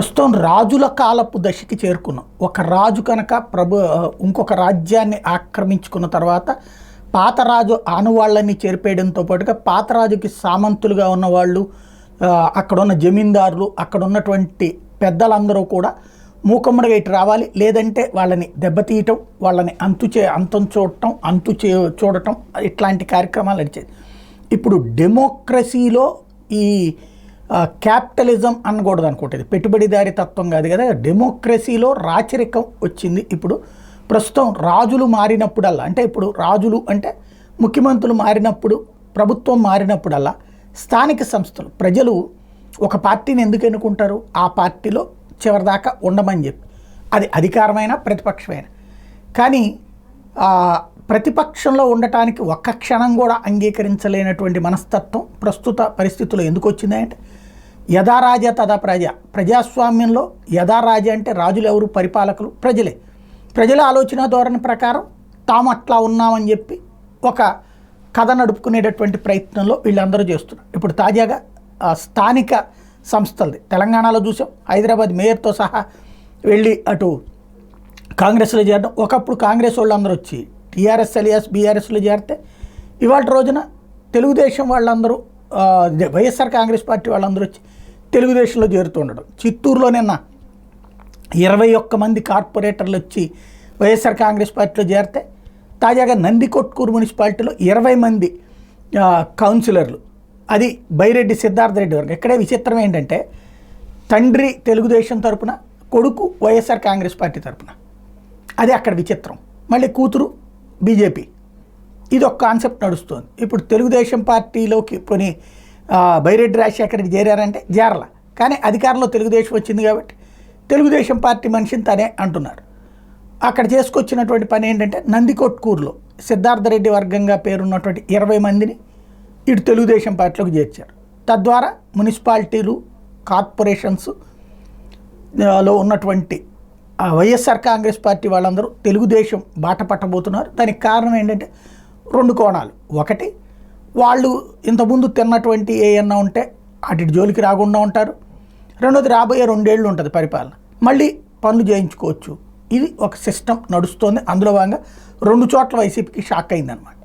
ప్రస్తుతం రాజుల కాలపు దశకి చేరుకున్నాం. ఒక రాజు కనుక ఇంకొక రాజ్యాన్ని ఆక్రమించుకున్న తర్వాత పాత రాజు ఆనవాళ్ళని చేరిపేయడంతో పాటుగా పాత రాజుకి సామంతులుగా ఉన్నవాళ్ళు, అక్కడ ఉన్న జమీందారులు, అక్కడ ఉన్నటువంటి పెద్దలందరూ కూడా మూకమ్మడిగా ఇటు రావాలి, లేదంటే వాళ్ళని దెబ్బతీయటం, వాళ్ళని అంతం చూడటం ఇట్లాంటి కార్యక్రమాలు నడిచేది. ఇప్పుడు డెమోక్రసీలో ఈ క్యాపిటలిజం అనకూడదు అనుకుంటుంది, పెట్టుబడిదారి తత్వం కాదు కదా, డెమోక్రసీలో రాచరికం వచ్చింది. ఇప్పుడు ప్రస్తుతం రాజులు మారినప్పుడల్లా, అంటే ఇప్పుడు రాజులు అంటే ముఖ్యమంత్రులు మారినప్పుడు, ప్రభుత్వం మారినప్పుడల్లా స్థానిక సంస్థలు, ప్రజలు ఒక పార్టీని ఎందుకు ఎన్నుకుంటారు? ఆ పార్టీలో చివరిదాకా ఉండమని చెప్పి, అది అధికారమైన ప్రతిపక్షమైన. కానీ ప్రతిపక్షంలో ఉండటానికి ఒక్క క్షణం కూడా అంగీకరించలేనటువంటి మనస్తత్వం ప్రస్తుత పరిస్థితుల్లో ఎందుకు వచ్చిందంటే, యథారాజ తథా ప్రజ, ప్రజాస్వామ్యంలో యథారాజ అంటే రాజులు ఎవరు? పరిపాలకులు ప్రజలే. ప్రజల ఆలోచన ధోరణి ప్రకారం తాము అట్లా ఉన్నామని చెప్పి ఒక కథ నడుపుకునేటటువంటి ప్రయత్నంలో వీళ్ళందరూ చేస్తున్నారు. ఇప్పుడు తాజాగా స్థానిక సంస్థలది తెలంగాణలో చూసాం. హైదరాబాద్ మేయర్తో సహా వెళ్ళి అటు కాంగ్రెస్లో చేరడం. ఒకప్పుడు కాంగ్రెస్ వాళ్ళందరూ వచ్చి టీఆర్ఎస్ అలియాస్ బీఆర్ఎస్లో చేరితే, ఇవాళ రోజున తెలుగుదేశం వాళ్ళందరూ, వైఎస్ఆర్ కాంగ్రెస్ పార్టీ వాళ్ళందరూ వచ్చి తెలుగుదేశంలో చేరుతుండడం. చిత్తూరులో నిన్న 21 మంది కార్పొరేటర్లు వచ్చి వైఎస్ఆర్ కాంగ్రెస్ పార్టీలో చేరితే, తాజాగా నందికొట్కూరు మున్సిపాలిటీలో 20 మంది కౌన్సిలర్లు, అది బైరెడ్డి సిద్ధార్థ రెడ్డి వరకు. ఇక్కడే విచిత్రం ఏంటంటే, తండ్రి తెలుగుదేశం తరపున, కొడుకు వైఎస్ఆర్ కాంగ్రెస్ పార్టీ తరపున. అది అక్కడ విచిత్రం. మళ్ళీ కూతురు బీజేపీ. ఇది ఒక కాన్సెప్ట్ నడుస్తుంది. ఇప్పుడు తెలుగుదేశం పార్టీలోకి కొన్ని బైరెడ్డి రాజశేఖర రెడ్డి చేరారంటే చేరల, కానీ అధికారంలో తెలుగుదేశం వచ్చింది కాబట్టి తెలుగుదేశం పార్టీ మనిషిని తనే అంటున్నారు. అక్కడ చేసుకొచ్చినటువంటి పని ఏంటంటే, నందికొట్కూరులో సిద్ధార్థ రెడ్డి వర్గంగా పేరున్నటువంటి 20 మందిని ఇటు తెలుగుదేశం పార్టీలోకి చేర్చారు. తద్వారా మున్సిపాలిటీలు, కార్పొరేషన్స్ లో ఉన్నటువంటి వైఎస్ఆర్ కాంగ్రెస్ పార్టీ వాళ్ళందరూ తెలుగుదేశం బాట పట్టబోతున్నారు. దానికి కారణం ఏంటంటే 2 కోణాలు. ఒకటి, వాళ్ళు ఇంతకుముందు తిన్నటువంటి ఏమన్నా ఉంటే అటు జోలికి రాకుండా ఉంటారు. రెండోది, రాబోయే 2 ఏళ్ళు ఉంటుంది పరిపాలన, మళ్ళీ పనులు చేయించుకోవచ్చు. ఇది ఒక సిస్టమ్ నడుస్తోంది. అందులో భాగంగా 2 చోట్ల వైసీపీకి షాక్ అయిందనమాట.